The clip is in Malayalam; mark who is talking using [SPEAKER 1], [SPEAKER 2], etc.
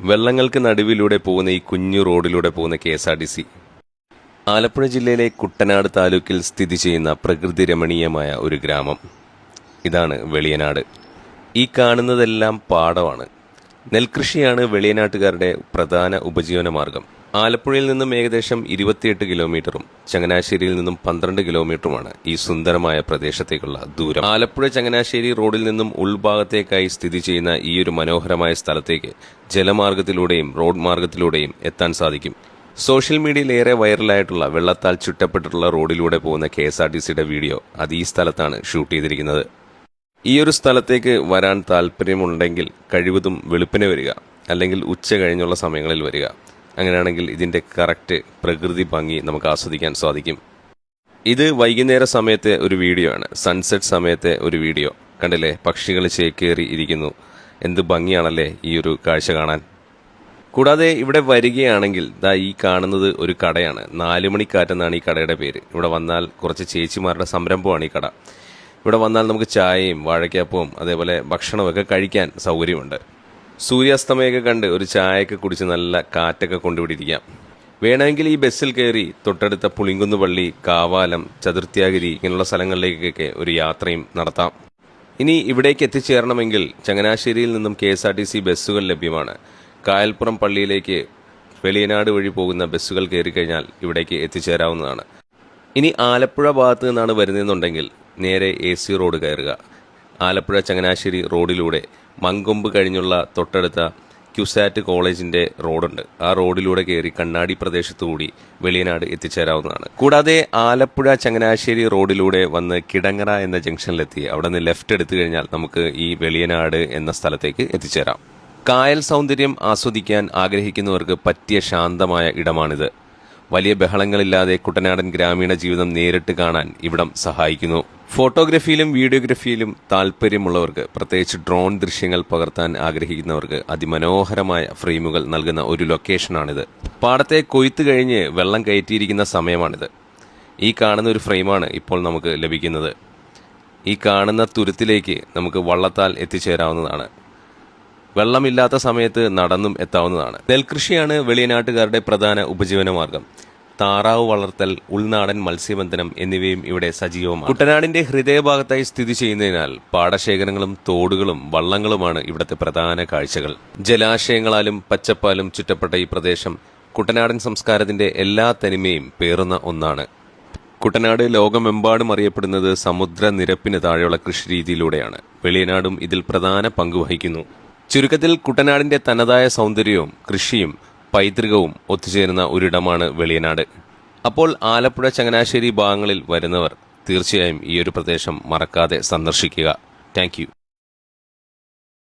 [SPEAKER 1] വെള്ളങ്ങൾക്ക് നടുവിലൂടെ പോകുന്ന ഈ കുഞ്ഞു റോഡിലൂടെ പോകുന്ന KSRTC ആലപ്പുഴ ജില്ലയിലെ കുട്ടനാട് താലൂക്കിൽ സ്ഥിതി ചെയ്യുന്ന പ്രകൃതി രമണീയമായ ഒരു ഗ്രാമം. ഇതാണ് വെളിയനാട്. ഈ കാണുന്നതെല്ലാം പാടമാണ്. നെൽകൃഷിയാണ് വെളിയനാട്ടുകാരുടെ പ്രധാന ഉപജീവന മാർഗം. ആലപ്പുഴയിൽ നിന്നും ഏകദേശം 28 കിലോമീറ്ററും ചങ്ങനാശ്ശേരിയിൽ നിന്നും 12 കിലോമീറ്ററുമാണ് ഈ സുന്ദരമായ പ്രദേശത്തേക്കുള്ള ദൂരം. ആലപ്പുഴ ചങ്ങനാശ്ശേരി റോഡിൽ നിന്നും ഉൾഭാഗത്തേക്കായി സ്ഥിതി ചെയ്യുന്ന ഈ ഒരു മനോഹരമായ സ്ഥലത്തേക്ക് ജലമാർഗത്തിലൂടെയും റോഡ് മാർഗത്തിലൂടെയും എത്താൻ സാധിക്കും. സോഷ്യൽ മീഡിയയിൽ ഏറെ വൈറലായിട്ടുള്ള വെള്ളത്താൽ ചുറ്റപ്പെട്ടിട്ടുള്ള റോഡിലൂടെ പോകുന്ന KSRTCയുടെ വീഡിയോ അത് ഈ സ്ഥലത്താണ് ഷൂട്ട് ചെയ്തിരിക്കുന്നത്. ഈ ഒരു സ്ഥലത്തേക്ക് വരാൻ താല്പര്യമുണ്ടെങ്കിൽ കഴിവതും വെളുപ്പിനെ വരിക, അല്ലെങ്കിൽ ഉച്ച കഴിഞ്ഞുള്ള സമയങ്ങളിൽ വരിക. അങ്ങനെയാണെങ്കിൽ ഇതിൻ്റെ കറക്റ്റ് പ്രകൃതി ഭംഗി നമുക്ക് ആസ്വദിക്കാൻ സാധിക്കും. ഇത് വൈകുന്നേര സമയത്തെ ഒരു വീഡിയോ ആണ്, സൺസെറ്റ് സമയത്തെ ഒരു വീഡിയോ. കണ്ടില്ലേ, പക്ഷികൾ ചേക്കേറി ഇരിക്കുന്നു. എന്ത് ഭംഗിയാണല്ലേ ഈ ഒരു കാഴ്ച കാണാൻ. കൂടാതെ ഇവിടെ വരികയാണെങ്കിൽ ഈ കാണുന്നത് ഒരു കടയാണ്. 4 മണിക്കാറ്റെന്നാണ് ഈ കടയുടെ പേര്. ഇവിടെ വന്നാൽ കുറച്ച് ചേച്ചിമാരുടെ സംരംഭമാണ് ഈ കട. ഇവിടെ വന്നാൽ നമുക്ക് ചായയും വാഴയ്ക്കാപ്പവും അതേപോലെ ഭക്ഷണമൊക്കെ കഴിക്കാൻ സൗകര്യമുണ്ട്. സൂര്യാസ്തമയൊക്കെ കണ്ട് ഒരു ചായയൊക്കെ കുടിച്ച് നല്ല കാറ്റൊക്കെ കൊണ്ടുപിടിക്കാം. വേണമെങ്കിൽ ഈ ബസ്സിൽ കയറി തൊട്ടടുത്ത പുളിങ്കുന്നുപള്ളി, കാവാലം, ചതുർത്ഥ്യാഗിരി ഇങ്ങനെയുള്ള സ്ഥലങ്ങളിലേക്കൊക്കെ ഒരു യാത്രയും നടത്താം. ഇനി ഇവിടേക്ക് എത്തിച്ചേരണമെങ്കിൽ ചങ്ങനാശ്ശേരിയിൽ നിന്നും KSRTC ബസ്സുകൾ ലഭ്യമാണ്. കായൽപ്പുറം പള്ളിയിലേക്ക് വെളിയനാട് വഴി പോകുന്ന ബസ്സുകൾ കയറിക്കഴിഞ്ഞാൽ ഇവിടേക്ക് എത്തിച്ചേരാവുന്നതാണ്. ഇനി ആലപ്പുഴ ഭാഗത്ത് നിന്നാണ് വരുന്നതെന്നുണ്ടെങ്കിൽ നേരെ AC റോഡ് കയറുക. ആലപ്പുഴ ചങ്ങനാശ്ശേരി റോഡിലൂടെ മങ്കൊമ്പ് കഴിഞ്ഞുള്ള തൊട്ടടുത്ത ക്യുസാറ്റ് കോളേജിന്റെ റോഡുണ്ട്. ആ റോഡിലൂടെ കയറി കണ്ണാടി പ്രദേശത്തുകൂടി വെളിയനാട് എത്തിച്ചേരാവുന്നതാണ്. കൂടാതെ ആലപ്പുഴ ചങ്ങനാശ്ശേരി റോഡിലൂടെ വന്ന് കിടങ്ങറ എന്ന ജംഗ്ഷനിലെത്തി അവിടെ നിന്ന് ലെഫ്റ്റ് എടുത്തു കഴിഞ്ഞാൽ നമുക്ക് ഈ വെളിയനാട് എന്ന സ്ഥലത്തേക്ക് എത്തിച്ചേരാം. കായൽ സൗന്ദര്യം ആസ്വദിക്കാൻ ആഗ്രഹിക്കുന്നവർക്ക് പറ്റിയ ശാന്തമായ ഇടമാണിത്. വലിയ ബഹളങ്ങളില്ലാതെ കുട്ടനാടൻ ഗ്രാമീണ ജീവിതം നേരിട്ട് കാണാൻ ഇവിടം സഹായിക്കുന്നു. ഫോട്ടോഗ്രാഫിയിലും വീഡിയോഗ്രാഫിയിലും താല്പര്യമുള്ളവർക്ക്, പ്രത്യേകിച്ച് ഡ്രോൺ ദൃശ്യങ്ങൾ പകർത്താൻ ആഗ്രഹിക്കുന്നവർക്ക് അതിമനോഹരമായ ഫ്രെയിമുകൾ നൽകുന്ന ഒരു ലൊക്കേഷനാണിത്. പാടത്തെ കൊയ്ത്ത് കഴിഞ്ഞ് വെള്ളം കയറ്റിയിരിക്കുന്ന സമയമാണിത്. ഈ കാണുന്ന ഒരു ഫ്രെയിമാണ് ഇപ്പോൾ നമുക്ക് ലഭിക്കുന്നത്. ഈ കാണുന്ന തുരുത്തിലേക്ക് നമുക്ക് വള്ളത്താൽ എത്തിച്ചേരാവുന്നതാണ്. വെള്ളമില്ലാത്ത സമയത്ത് നടന്നും എത്താവുന്നതാണ്. നെൽകൃഷിയാണ് വെളിയനാട്ടുകാരുടെ പ്രധാന ഉപജീവന മാർഗം. താറാവ് വളർത്തൽ, ഉൾനാടൻ മത്സ്യബന്ധനം എന്നിവയും ഇവിടെ സജീവമാണ്. കുട്ടനാടിന്റെ ഹൃദയഭാഗത്തായി സ്ഥിതി ചെയ്യുന്നതിനാൽ പാടശേഖരങ്ങളും തോടുകളും വള്ളങ്ങളുമാണ് ഇവിടുത്തെ പ്രധാന കാഴ്ചകൾ. ജലാശയങ്ങളാലും പച്ചപ്പാലും ചുറ്റപ്പെട്ട ഈ പ്രദേശം കുട്ടനാടൻ സംസ്കാരത്തിന്റെ എല്ലാ തനിമയും പേറുന്ന ഒന്നാണ്. കുട്ടനാട് ലോകമെമ്പാടും അറിയപ്പെടുന്നത് സമുദ്രനിരപ്പിന് താഴെയുള്ള കൃഷിരീതിയിലൂടെയാണ്. വെളിയനാടും ഇതിൽ പ്രധാന പങ്കുവഹിക്കുന്നു. ചുരുക്കത്തിൽ കുട്ടനാടിന്റെ തനതായ സൗന്ദര്യവും കൃഷിയും പൈതൃകവും ഒത്തുചേരുന്ന ഒരിടമാണ് വെളിയനാട്. അപ്പോൾ ആലപ്പുഴ ചങ്ങനാശ്ശേരി ഭാഗങ്ങളിൽ വരുന്നവർ തീർച്ചയായും ഈ ഒരു പ്രദേശം മറക്കാതെ സന്ദർശിക്കുക. Thank you.